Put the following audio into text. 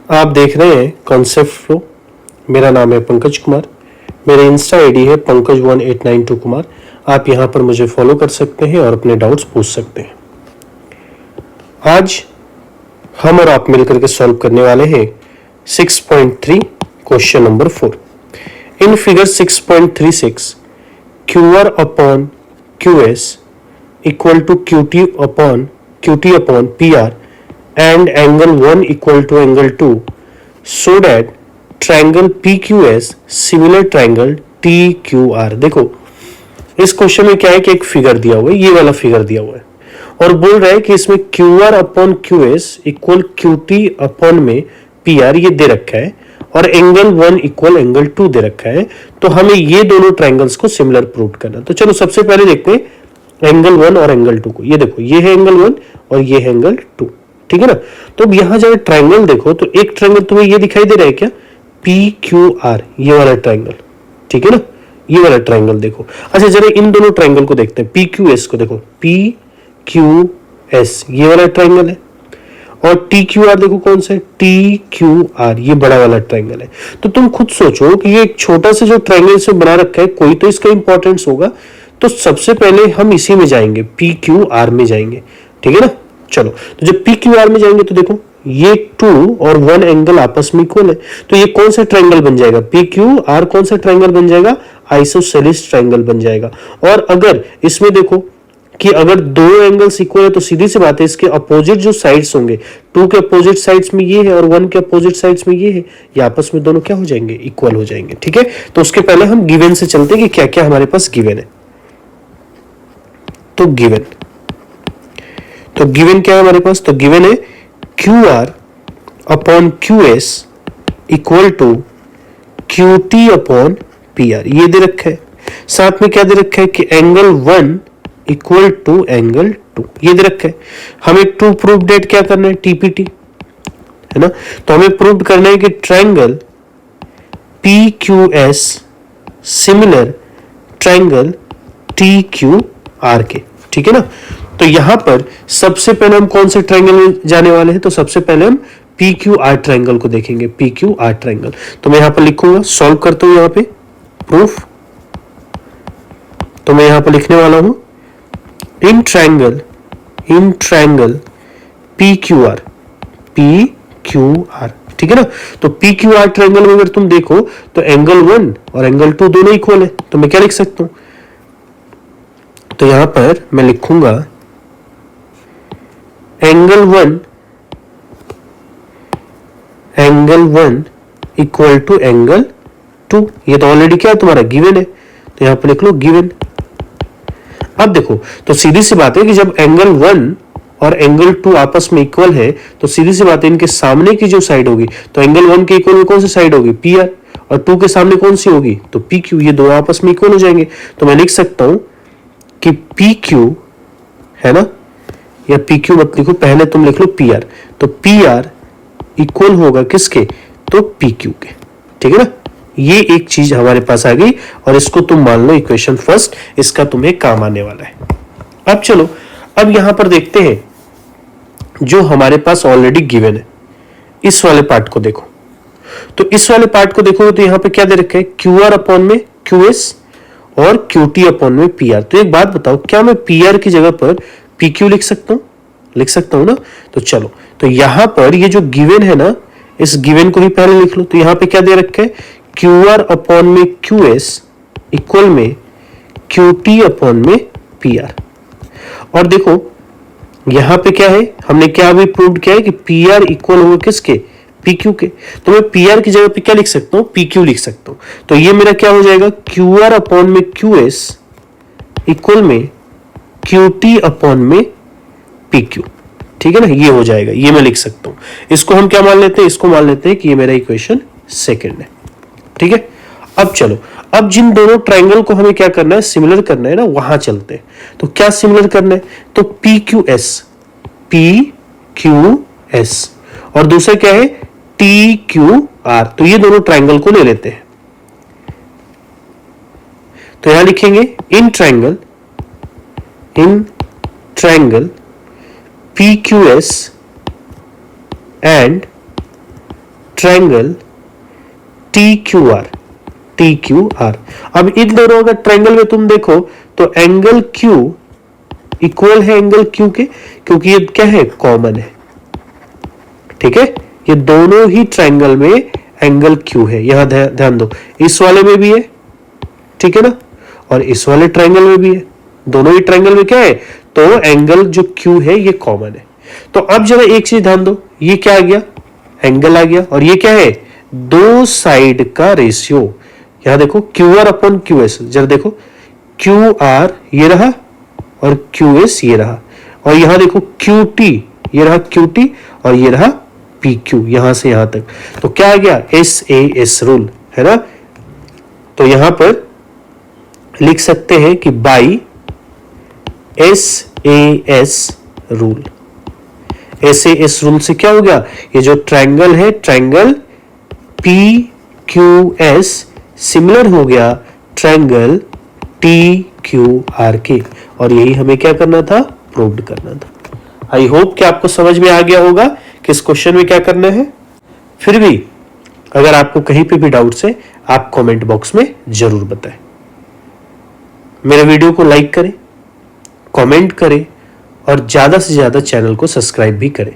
आप देख रहे हैं कॉन्सेप्ट फ्लो। मेरा नाम है पंकज कुमार। मेरा इंस्टा आईडी है pankaj1892 कुमार। आप यहाँ पर मुझे फॉलो कर सकते हैं और अपने डाउट्स पूछ सकते हैं। आज हम और आप मिलकर के सॉल्व करने वाले हैं 6.3 question number 4। In figure 6.36 QR upon QS equal to QT upon PR and angle 1 equal to angle 2 so that triangle PQS similar triangle TQR। देखो इस क्वेश्चन में क्या है कि एक फिगर दिया हुआ है, ये वाला फिगर दिया हुआ है और बोल रहा है कि इसमें QR upon QS equal QT upon में PR ये दे रखा है और एंगल 1 इक्वल एंगल 2 दे रखा है। तो हमें ये दोनों ट्राइंगल्स को सिमिलर प्रूव करना। तो चलो सबसे पहले देखते हैं एंगल 1 और एंगल 2 को। ये देखो, ये है एंगल 1 और ये है एंगल 2, ठीक है ना। तो अब यहां जब ट्राइंगल देखो तो एक ट्राइंगल तुम्हें ये दिखाई दे रहा है क्या, PQR, ये वाला ट्राइंगल, ठीक है ना। ये वाला ट्राइंगल देखो। अच्छा जरा इन दोनों ट्राइंगल को देखते हैं। PQS को देखो, PQS ये वाला ट्राइंगल है और TQR देखो कौन सा है, TQR ये बड़ा वाला ट्राइंगल है। तो तुम खुद सोचो कि ये एक छोटा सा जो ट्राइंगल से बना रखा है, कोई तो इसका इंपॉर्टेंस होगा। तो सबसे पहले हम इसी में जाएंगे, PQR में जाएंगे, ठीक है ना। चलो तो जब PQR में जाएंगे तो देखो ये 2 और 1 एंगल आपस में इक्वल है। तो ये कौन सा ट्राइंगल बन जाएगा, PQR कौन सा ट्राइंगल बन जाएगा, आइसोसेलेस ट्राइंगल बन जाएगा। और अगर इसमें देखो कि अगर दो एंगल्स इक्वल है तो सीधी सी बात है इसके अपोजिट जो साइड्स होंगे, 2 के अपोजिट साइड्स में ये है और 1 के अपोजिट साइड्स में ये है, ये आपस में दोनों क्या हो जाएंगे, इक्वल हो जाएंगे, ठीक है। तो उसके पहले हम गिवन से चलते हैं कि क्या क्या हमारे पास गिवन है। तो गिवन क्या है हमारे पास, तो गिवन है QR upon QS equal to QT upon PR, ये दे रखा है। साथ में क्या दे रखा है कि एंगल 1 इक्वल टू एंगल 2, ये दे रखा है। हमें टू प्रूव डेट क्या करना है, TPT, है ना। तो हमें प्रूव करना है कि triangle PQS similar triangle TQR के, ठीक है ना। तो यहां पर सबसे पहले हम कौन से ट्राइंगल में जाने वाले हैं, तो सबसे पहले हम PQR ट्राइंगल को देखेंगे, PQR ट्राइंगल। तो मैं यहां पर लिखूंगा, सॉल्व करता हूं यहां पे प्रूफ। तो मैं यहां पर लिखने वाला हूं इन ट्राइंगल PQR, ठीक है ना। तो PQR ट्राइंगल में अगर तुम देखो तो एंगल 1 और एंगल 2 दोनों इक्वल है। तो मैं क्या लिख सकता हूं, तो यहां पर मैं लिखूंगा एंगल 1 इक्वल टू एंगल 2। ये तो ऑलरेडी क्या है तुम्हारा गिवन है, तो यहां पर लिख लो गिवन। अब देखो तो सीधी सी बात है कि जब एंगल 1 और एंगल 2 आपस में इक्वल है तो सीधी सी बात है इनके सामने की जो साइड होगी, तो एंगल 1 के इक्वल में कौन सी साइड होगी, PR, और 2 के सामने कौन सी होगी, तो PQ। ये दोनों आपस में इक्वल हो जाएंगे। तो मैं लिख सकता हूं कि PQ है ना, या PQ मत लिखो, पहले तुम लिख लो PR। तो PR इक्वल होगा किसके, तो PQ के, ठीक है ना। ये एक चीज हमारे पास आ गई और इसको तुम मान लो इक्वेशन फर्स्ट, इसका तुम्हें काम आने वाला है। अब चलो अब यहां पर देखते हैं जो हमारे पास ऑलरेडी गिवन है, इस वाले पार्ट को देखो। तो इस वाले पार्ट को देखो तो यहां पे क्या दे रखा है, QR अपॉन में QS और QT अपॉन में PR। तो एक बात बताओ, क्या मैं PR की जगह पर PQ लिख सकता हूं ना। तो चलो, तो यहां पर ये जो गिवन है ना, इस गिवन को ही पहले लिख लो। तो यहां पे क्या दे रखा है, QR अपॉन में QS इक्वल में QT अपॉन में PR। और देखो यहां पे क्या है, हमने क्या अभी प्रूव किया है कि PR इक्वल होगा किसके, PQ के। तो मैं PR की जगह पे क्या लिख सकता हूं, PQ लिख सकता हूं। तो ये मेरा क्या हो जाएगा, QR अपॉन में QS इक्वल में QT अपॉन में PQ, ठीक है ना। ये हो जाएगा, ये मैं लिख सकता हूं। इसको हम क्या मान लेते हैं, इसको मान लेते हैं कि ये मेरा इक्वेशन सेकंड है, ठीक है। अब चलो, अब जिन दोनों ट्राइंगल को हमें क्या करना है, सिमिलर करना है ना, वहां चलते हैं। तो क्या सिमिलर करना है, तो PQS और दूसरा क्या है, TQR। तो ये दोनों ट्राइंगल को ले लेते हैं। तो यहां लिखेंगे in triangle PQS and triangle T Q R. अब इन दोनों अगर ट्रायंगल में तुम देखो तो एंगल Q इक्वल है एंगल Q के, क्योंकि ये क्या है, कॉमन है। ठीक है, ये दोनों ही ट्रायंगल में एंगल Q है। यहां ध्यान दो, इस वाले में भी है, ठीक है ना, और इस वाले ट्रायंगल में भी है। दोनों ही ट्रायंगल में क्या है, तो एंगल जो Q है ये कॉमन है। तो अब जरा एक चीज ध्यान दो, ये क्या आ गया, एंगल आ गया, और ये क्या है, दो साइड का रेशियो। यहां देखो QR अपॉन QS, जरा देखो QR ये रहा और QS ये रहा, और यहां देखो QT ये रहा QT, और ये रहा PQ, यहां से यहां तक। तो क्या आ गया, SAS रूल, है ना। तो यहां पर लिख सकते हैं कि by SAS rule. SAS rule से क्या हो गया, ये जो ट्रायंगल है, ट्रायंगल PQS सिमिलर हो गया ट्रायंगल TQR के, और यही हमें क्या करना था, प्रूव करना था। आई होप कि आपको समझ में आ गया होगा कि इस क्वेश्चन में क्या करना है। फिर भी अगर आपको कहीं पे भी डाउट्स है, आप कमेंट बॉक्स में जरूर बताएं। मेरे वीडियो को लाइक करें, कमेंट करें, और ज्यादा से ज्यादा चैनल को सब्सक्राइब भी करें।